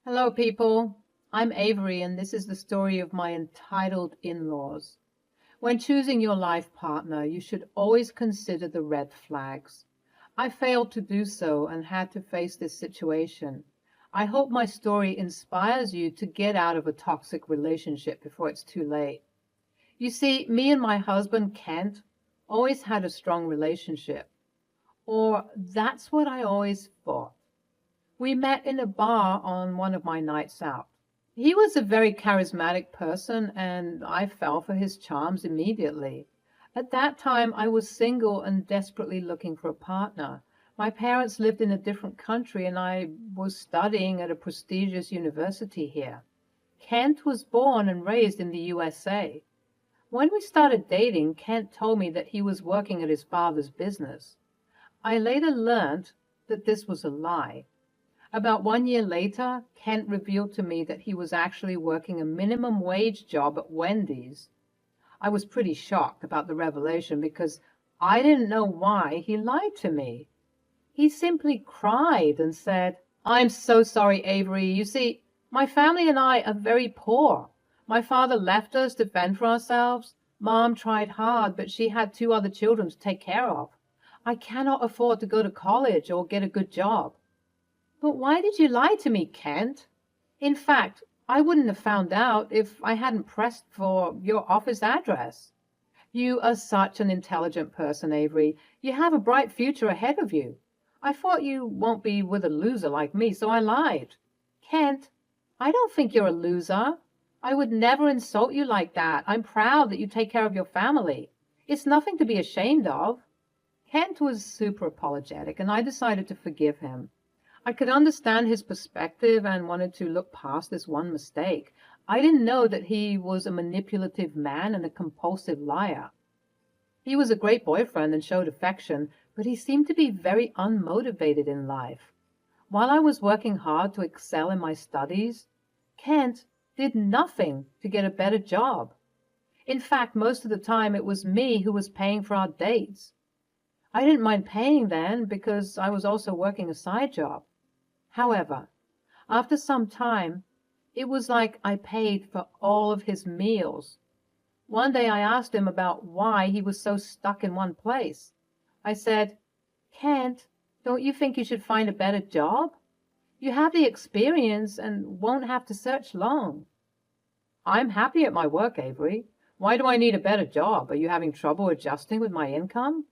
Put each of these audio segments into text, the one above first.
Hello, people. I'm Avery, and this is the story of my entitled in-laws. When choosing your life partner, you should always consider the red flags. I failed to do so and had to face this situation. I hope my story inspires you to get out of a toxic relationship before it's too late. You see, me and my husband, Kent, always had a strong relationship. Or that's what I always thought. We met in a bar on one of my nights out. He was a very charismatic person, and I fell for his charms immediately. At that time, I was single and desperately looking for a partner. My parents lived in a different country, and I was studying at a prestigious university here. Kent was born and raised in the USA. When we started dating, Kent told me that he was working at his father's business. I later learned that this was a lie. About 1 year later, Kent revealed to me that he was actually working a minimum wage job at Wendy's. I was pretty shocked about the revelation because I didn't know why he lied to me. He simply cried and said, "I'm so sorry, Avery. You see, my family and I are very poor. My father left us to fend for ourselves. Mom tried hard, but she had two other children to take care of. I cannot afford to go to college or get a good job." "But why did you lie to me, Kent? In fact, I wouldn't have found out if I hadn't pressed for your office address." "You are such an intelligent person, Avery. You have a bright future ahead of you. I thought you won't be with a loser like me, so I lied." "Kent, I don't think you're a loser. I would never insult you like that. I'm proud that you take care of your family. It's nothing to be ashamed of." Kent was super apologetic, and I decided to forgive him. I could understand his perspective and wanted to look past this one mistake. I didn't know that he was a manipulative man and a compulsive liar. He was a great boyfriend and showed affection, but he seemed to be very unmotivated in life. While I was working hard to excel in my studies, Kent did nothing to get a better job. In fact, most of the time it was me who was paying for our dates. I didn't mind paying then because I was also working a side job. However, after some time, it was like I paid for all of his meals. One day I asked him about why he was so stuck in one place. I said, "Kent, don't you think you should find a better job? You have the experience and won't have to search long." "I'm happy at my work, Avery. Why do I need a better job? Are you having trouble adjusting with my income?"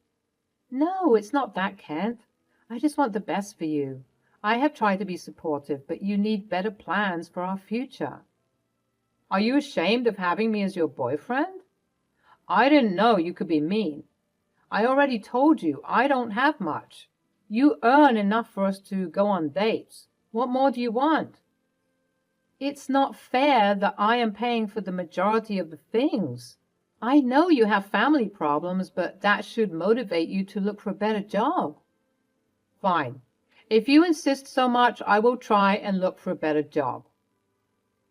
"No, it's not that, Kent. I just want the best for you. I have tried to be supportive, but you need better plans for our future." "Are you ashamed of having me as your boyfriend?" "I didn't know you could be mean. I already told you I don't have much. You earn enough for us to go on dates. What more do you want?" "It's not fair that I am paying for the majority of the things. I know you have family problems, but that should motivate you to look for a better job." "Fine. If you insist so much, I will try and look for a better job."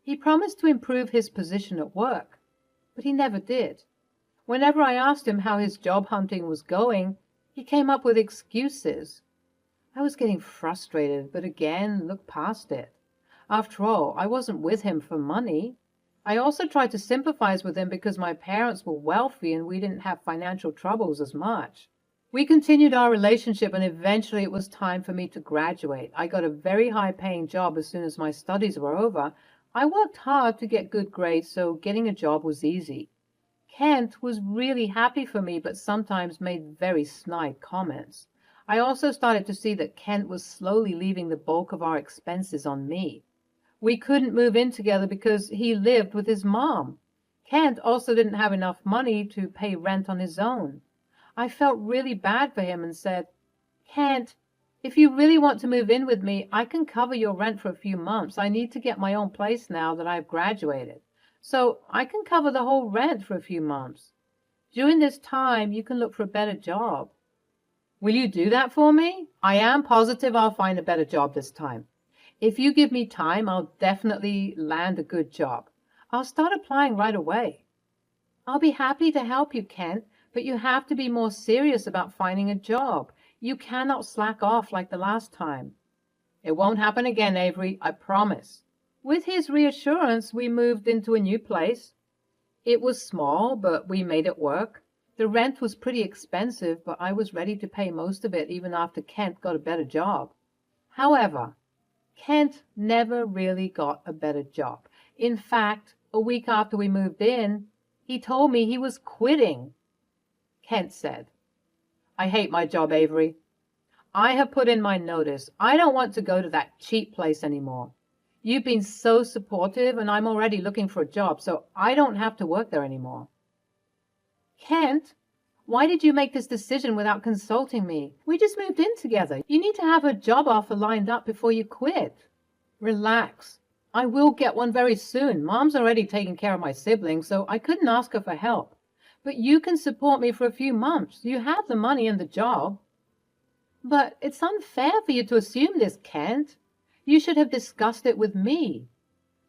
He promised to improve his position at work, but he never did. Whenever I asked him how his job hunting was going, he came up with excuses. I was getting frustrated, but again looked past it. After all, I wasn't with him for money. I also tried to sympathize with him because my parents were wealthy and we didn't have financial troubles as much. We continued our relationship, and eventually it was time for me to graduate. I got a very high-paying job as soon as my studies were over. I worked hard to get good grades, so getting a job was easy. Kent was really happy for me, but sometimes made very snide comments. I also started to see that Kent was slowly leaving the bulk of our expenses on me. We couldn't move in together because he lived with his mom. Kent also didn't have enough money to pay rent on his own. I felt really bad for him and said, "Kent, if you really want to move in with me, I can cover your rent for a few months. I need to get my own place now that I've graduated. So I can cover the whole rent for a few months. During this time, you can look for a better job." "Will you do that for me? I am positive I'll find a better job this time. If you give me time, I'll definitely land a good job. I'll start applying right away." "I'll be happy to help you, Kent, but you have to be more serious about finding a job. You cannot slack off like the last time." "It won't happen again, Avery, I promise. With his reassurance, we moved into a new place. It was small, but we made it work. The rent was pretty expensive, but I was ready to pay most of it even after Kent got a better job. However, Kent never really got a better job. In fact, a week after we moved in, he told me he was quitting. Kent said, "I hate my job, Avery. I have put in my notice. I don't want to go to that cheap place anymore. You've been so supportive, and I'm already looking for a job, so I don't have to work there anymore." Kent, why did you make this decision without consulting me? We just moved in together. You need to have a job offer lined up before you quit. Relax. I will get one very soon. Mom's already taking care of my siblings, so I couldn't ask her for help. But you can support me for a few months. You have the money and the job. But it's unfair for you to assume this, Kent. You should have discussed it with me.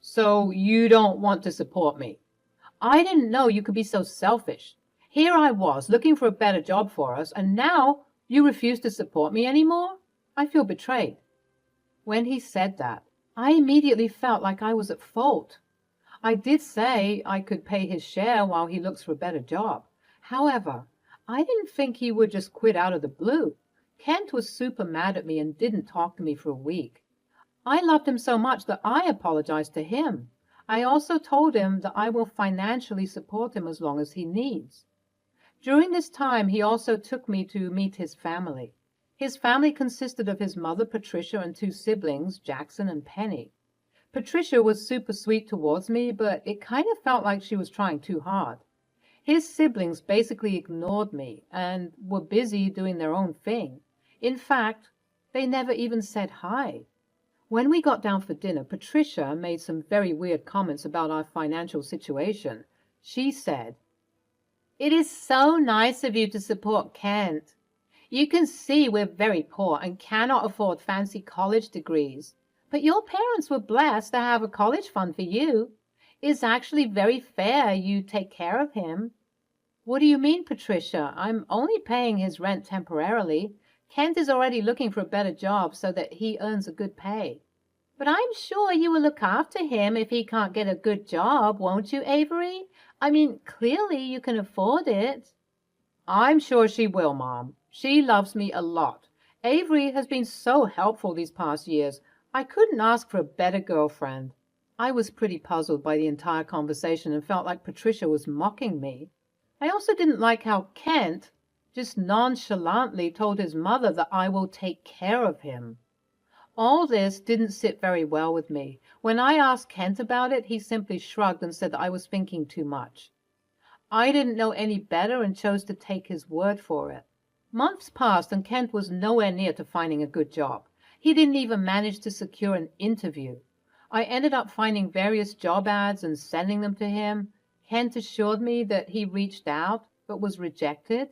So you don't want to support me? I didn't know you could be so selfish. Here I was, looking for a better job for us, and now you refuse to support me anymore? I feel betrayed. When he said that, I immediately felt like I was at fault. I did say I could pay his share while he looks for a better job. However, I didn't think he would just quit out of the blue. Kent was super mad at me and didn't talk to me for a week. I loved him so much that I apologized to him. I also told him that I will financially support him as long as he needs. During this time, he also took me to meet his family. His family consisted of his mother, Patricia, and two siblings, Jackson and Penny. Patricia was super sweet towards me, but it kind of felt like she was trying too hard. His siblings basically ignored me and were busy doing their own thing. In fact, they never even said hi. When we got down for dinner, Patricia made some very weird comments about our financial situation. She said, "It is so nice of you to support Kent. You can see we're very poor and cannot afford fancy college degrees. But your parents were blessed to have a college fund for you. It's actually very fair you take care of him." "What do you mean, Patricia? I'm only paying his rent temporarily. Kent is already looking for a better job so that he earns a good pay." "But I'm sure you will look after him if he can't get a good job, won't you, Avery? I mean, clearly you can afford it." "I'm sure she will, Mom. She loves me a lot. Avery has been so helpful these past years. I couldn't ask for a better girlfriend." I was pretty puzzled by the entire conversation and felt like Patricia was mocking me. I also didn't like how Kent just nonchalantly told his mother that I will take care of him. All this didn't sit very well with me. When I asked Kent about it, he simply shrugged and said that I was thinking too much. I didn't know any better and chose to take his word for it. Months passed and Kent was nowhere near to finding a good job. He didn't even manage to secure an interview. I ended up finding various job ads and sending them to him. Kent assured me that he reached out but was rejected.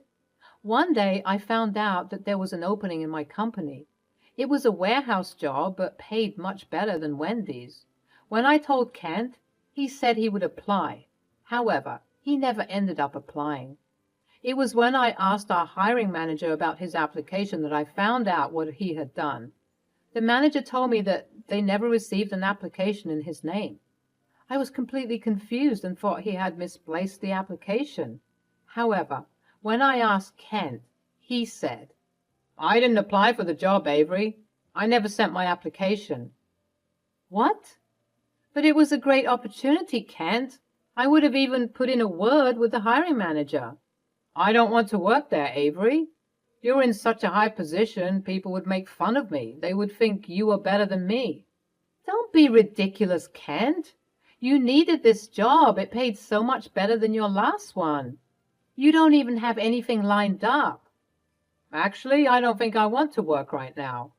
One day I found out that there was an opening in my company. It was a warehouse job, but paid much better than Wendy's. When I told Kent, he said he would apply. However, he never ended up applying. It was when I asked our hiring manager about his application that I found out what he had done. The manager told me that they never received an application in his name. I was completely confused and thought he had misplaced the application. However, when I asked Kent, he said, "I didn't apply for the job, Avery. I never sent my application." What? But it was a great opportunity, Kent. I would have even put in a word with the hiring manager. "I don't want to work there, Avery. You're in such a high position, people would make fun of me. They would think you were better than me." "Don't be ridiculous, Kent. You needed this job. It paid so much better than your last one. You don't even have anything lined up." "Actually, I don't think I want to work right now.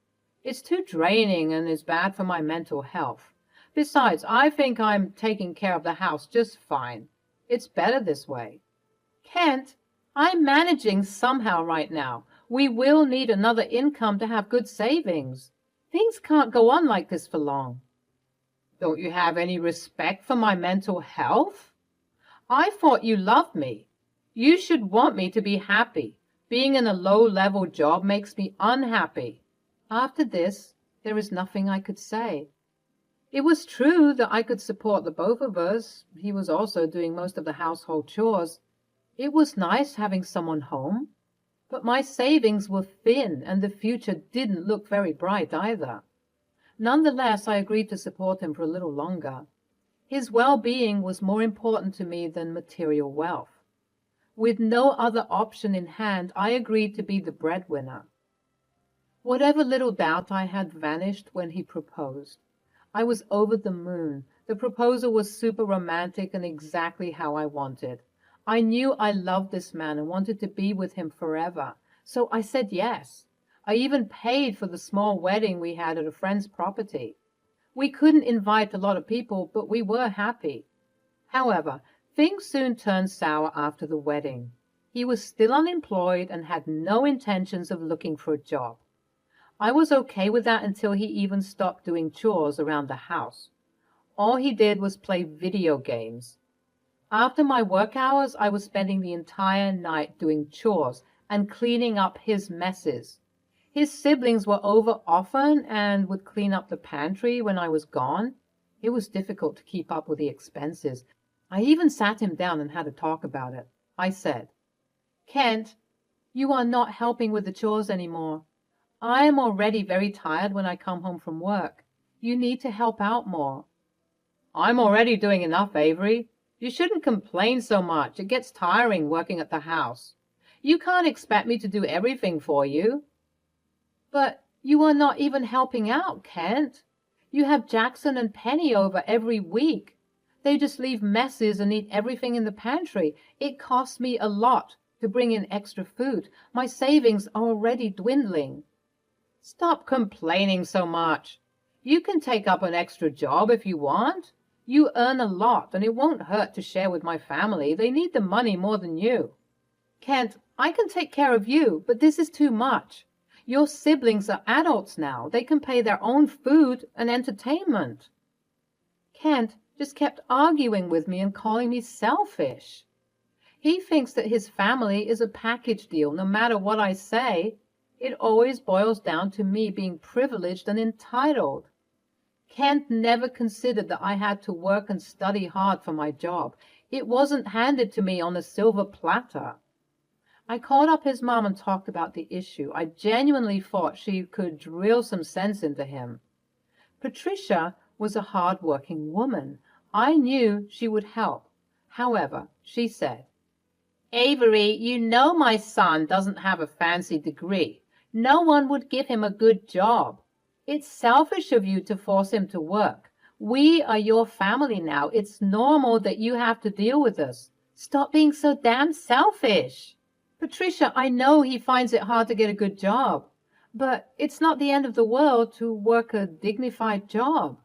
It's too draining and is bad for my mental health. Besides, I think I'm taking care of the house just fine. It's better this way." "Kent, I'm managing somehow right now. We will need another income to have good savings. Things can't go on like this for long." "Don't you have any respect for my mental health? I thought you loved me. You should want me to be happy. Being in a low-level job makes me unhappy." After this, there is nothing I could say. It was true that I could support the both of us. He was also doing most of the household chores. It was nice having someone home. But my savings were thin, and the future didn't look very bright either. Nonetheless, I agreed to support him for a little longer. His well-being was more important to me than material wealth. With no other option in hand, I agreed to be the breadwinner. Whatever little doubt I had vanished when he proposed. I was over the moon. The proposal was super romantic and exactly how I wanted. I knew I loved this man and wanted to be with him forever, so I said yes. I even paid for the small wedding we had at a friend's property. We couldn't invite a lot of people, but we were happy. However, things soon turned sour after the wedding. He was still unemployed and had no intentions of looking for a job. I was okay with that until he even stopped doing chores around the house. All he did was play video games. After my work hours, I was spending the entire night doing chores and cleaning up his messes. His siblings were over often and would clean up the pantry when I was gone. It was difficult to keep up with the expenses. I even sat him down and had a talk about it. I said, "Kent, you are not helping with the chores anymore. I am already very tired when I come home from work. You need to help out more." "I'm already doing enough, Avery. You shouldn't complain so much. It gets tiring working at the house. You can't expect me to do everything for you." "But you are not even helping out, Kent. You have Jackson and Penny over every week. They just leave messes and eat everything in the pantry. It costs me a lot to bring in extra food. My savings are already dwindling." "Stop complaining so much. You can take up an extra job if you want. You earn a lot, and it won't hurt to share with my family. They need the money more than you." "Kent, I can take care of you, but this is too much. Your siblings are adults now. They can pay their own food and entertainment." Kent just kept arguing with me and calling me selfish. He thinks that his family is a package deal. No matter what I say, it always boils down to me being privileged and entitled. Kent never considered that I had to work and study hard for my job. It wasn't handed to me on a silver platter. I called up his mom and talked about the issue. I genuinely thought she could drill some sense into him. Patricia was a hard-working woman. I knew she would help. However, she said, "Avery, you know my son doesn't have a fancy degree. No one would give him a good job. It's selfish of you to force him to work. We are your family now. It's normal that you have to deal with us. Stop being so damn selfish." "Patricia, I know he finds it hard to get a good job, but it's not the end of the world to work a dignified job.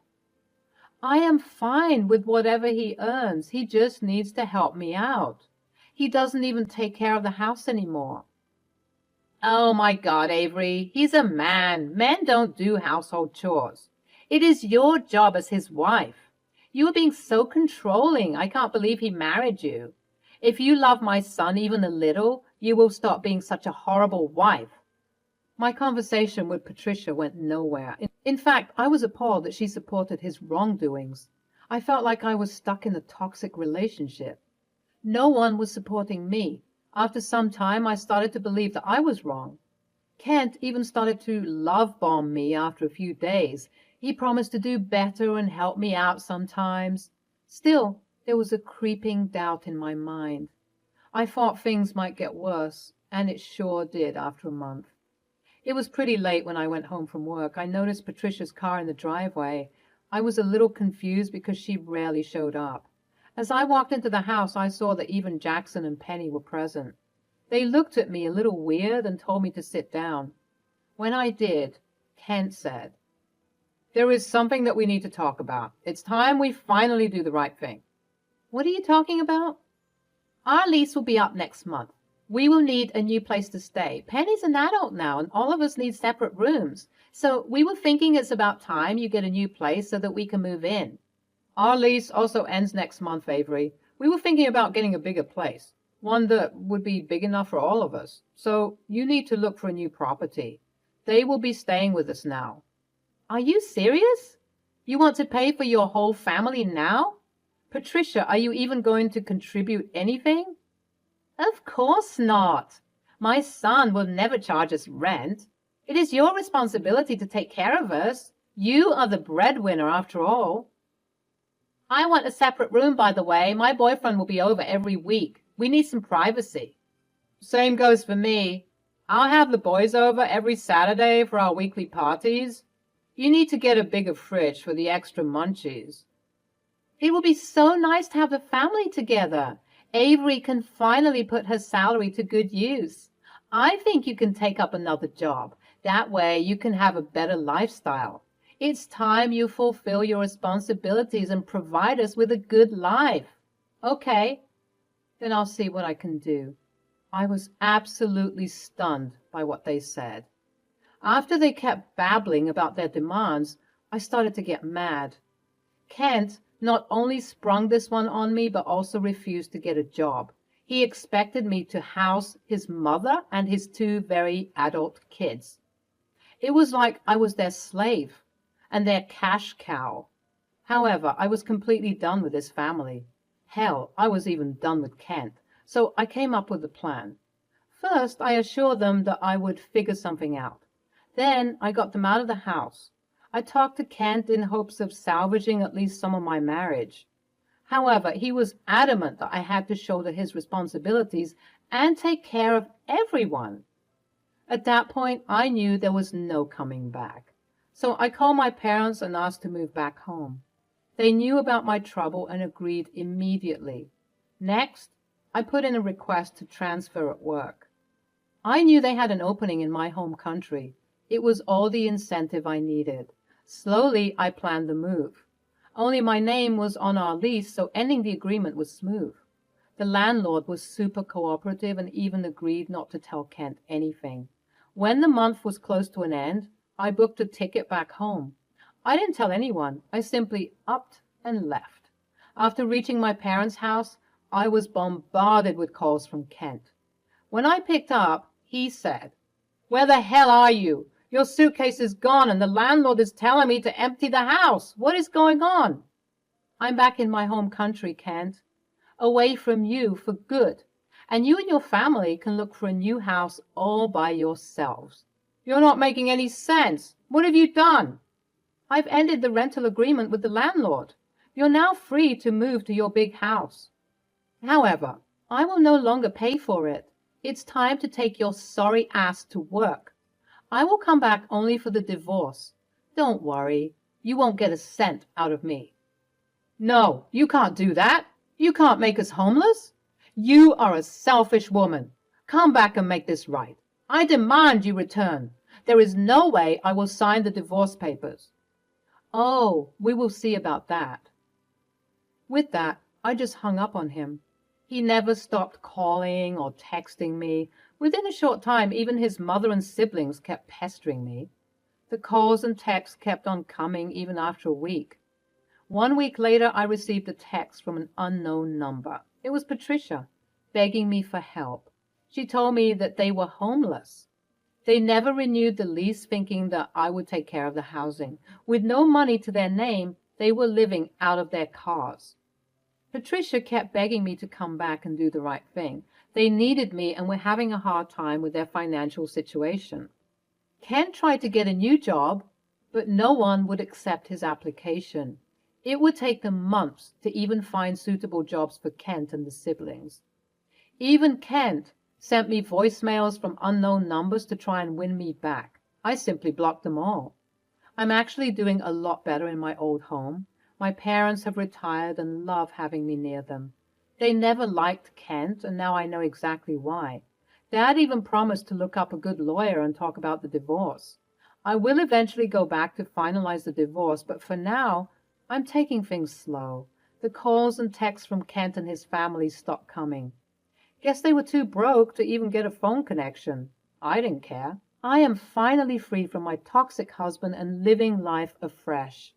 I am fine with whatever he earns. He just needs to help me out. He doesn't even take care of the house anymore." "Oh my God, Avery, he's a man. Men don't do household chores. It is your job as his wife. You are being so controlling. I can't believe he married you. If you love my son even a little, you will stop being such a horrible wife." My conversation with Patricia went nowhere. In fact, I was appalled that she supported his wrongdoings. I felt like I was stuck in a toxic relationship. No one was supporting me. After some time, I started to believe that I was wrong. Kent even started to love-bomb me after a few days. He promised to do better and help me out sometimes. Still, there was a creeping doubt in my mind. I thought things might get worse, and it sure did after a month. It was pretty late when I went home from work. I noticed Patricia's car in the driveway. I was a little confused because she rarely showed up. As I walked into the house, I saw that even Jackson and Penny were present. They looked at me a little weird and told me to sit down. When I did, Kent said, "There is something that we need to talk about. It's time we finally do the right thing." "What are you talking about?" "Our lease will be up next month. We will need a new place to stay. Penny's an adult now, and all of us need separate rooms. So we were thinking it's about time you get a new place so that we can move in." "Our lease also ends next month, Avery. We were thinking about getting a bigger place, one that would be big enough for all of us. So you need to look for a new property. They will be staying with us now." "Are you serious? You want to pay for your whole family now? Patricia, are you even going to contribute anything? Of course not. My son will never charge us rent. It is your responsibility to take care of us. You are the breadwinner after all. I want a separate room, by the way. My boyfriend will be over every week. We need some privacy. Same goes for me. I'll have the boys over every Saturday for our weekly parties. You need to get a bigger fridge for the extra munchies. It will be so nice to have the family together. Avery can finally put her salary to good use. I think you can take up another job. That way you can have a better lifestyle. It's time you fulfill your responsibilities and provide us with a good life. Okay, then I'll see what I can do. I was absolutely stunned by what they said. After they kept babbling about their demands, I started to get mad. Kent not only sprung this one on me, but also refused to get a job. He expected me to house his mother and his two very adult kids. It was like I was their slave and their cash cow. However, I was completely done with this family. Hell, I was even done with Kent. So I came up with a plan. First, I assured them that I would figure something out. Then I got them out of the house. I talked to Kent in hopes of salvaging at least some of my marriage. However, he was adamant that I had to shoulder his responsibilities and take care of everyone. At that point, I knew there was no coming back. So I called my parents and asked to move back home. They knew about my trouble and agreed immediately. Next, I put in a request to transfer at work. I knew they had an opening in my home country. It was all the incentive I needed. Slowly, I planned the move. Only my name was on our lease, so ending the agreement was smooth. The landlord was super cooperative and even agreed not to tell Kent anything. When the month was close to an end, I booked a ticket back home. I didn't tell anyone. I simply upped and left. After reaching my parents' house, I was bombarded with calls from Kent. When I picked up, he said, "Where the hell are you? Your suitcase is gone and the landlord is telling me to empty the house. What is going on?" "I'm back in my home country, Kent. Away from you for good. And you and your family can look for a new house all by yourselves." "You're not making any sense. What have you done?" "I've ended the rental agreement with the landlord. You're now free to move to your big house. However, I will no longer pay for it. It's time to take your sorry ass to work. I will come back only for the divorce. Don't worry, you won't get a cent out of me." "No, you can't do that. You can't make us homeless. You are a selfish woman. Come back and make this right. I demand you return. There is no way I will sign the divorce papers." "Oh, we will see about that." With that, I just hung up on him. He never stopped calling or texting me. Within a short time, even his mother and siblings kept pestering me. The calls and texts kept on coming even after a week. 1 week later, I received a text from an unknown number. It was Patricia, begging me for help. She told me that they were homeless. They never renewed the lease, thinking that I would take care of the housing. With no money to their name, they were living out of their cars. Patricia kept begging me to come back and do the right thing. They needed me and were having a hard time with their financial situation. Ken tried to get a new job, but no one would accept his application. It would take them months to even find suitable jobs for Kent and the siblings. Even Kent sent me voicemails from unknown numbers to try and win me back. I simply blocked them all. I'm actually doing a lot better in my old home. My parents have retired and love having me near them. They never liked Kent, and now I know exactly why. Dad even promised to look up a good lawyer and talk about the divorce. I will eventually go back to finalize the divorce, but for now, I'm taking things slow. The calls and texts from Kent and his family stopped coming. Guess they were too broke to even get a phone connection. I didn't care. I am finally free from my toxic husband and living life afresh.